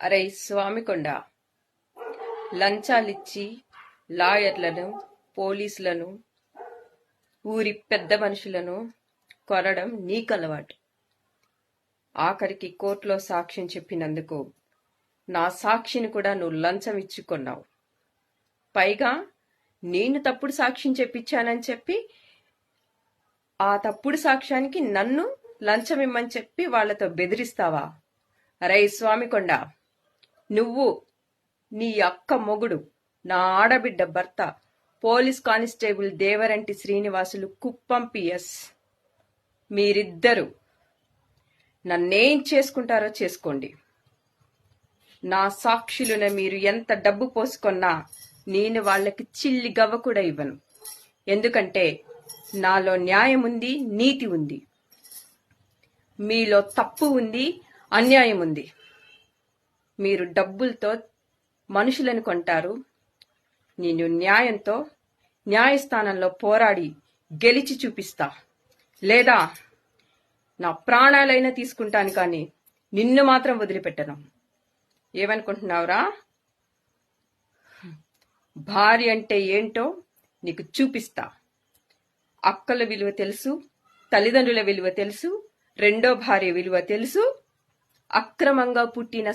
అరే స్వామికొండ, లంచాలిచ్చి లాయర్లను, పోలీసులను, ఊరి పెద్ద మనుషులను కొనడం నీకలవాటు. ఆఖరికి కోర్టులో సాక్ష్యం చెప్పినందుకు నా సాక్షిని కూడా నువ్వు లంచం ఇచ్చుకున్నావు. పైగా నేను తప్పుడు సాక్ష్యం చెప్పించానని చెప్పి ఆ తప్పుడు సాక్ష్యానికి నన్ను లంచం ఇమ్మని చెప్పి వాళ్లతో బెదిరిస్తావా? అరే స్వామికొండ, నువ్వు, నీ అక్క మొగుడు, నా ఆడబిడ్డ భర్త police constable Devaranti Srinivasulu Kuppam PS, మీరిద్దరూ నన్నేం చేసుకుంటారో చేసుకోండి. నా సాక్షులను మీరు ఎంత డబ్బు పోసుకున్నా నేను వాళ్ళకి చిల్లి గవ్వ కూడా ఇవ్వను. ఎందుకంటే నాలో న్యాయం ఉంది, నీతి ఉంది. మీలో తప్పు ఉంది, అన్యాయం ఉంది. మీరు డబ్బులతో మనుషులను కొంటారు. నేను న్యాయంతో న్యాయస్థానంలో పోరాడి గెలిచి చూపిస్తా. లేదా నా ప్రాణాలైనా తీసుకుంటాను, కానీ నిన్ను మాత్రం వదిలిపెట్టను. ఏమనుకుంటున్నావురా? భార్య అంటే ఏంటో నీకు చూపిస్తా. అక్కల విలువ తెలుసు, తల్లిదండ్రుల విలువ తెలుసు, రెండో భార్య విలువ తెలుసు, అక్రమంగా పుట్టిన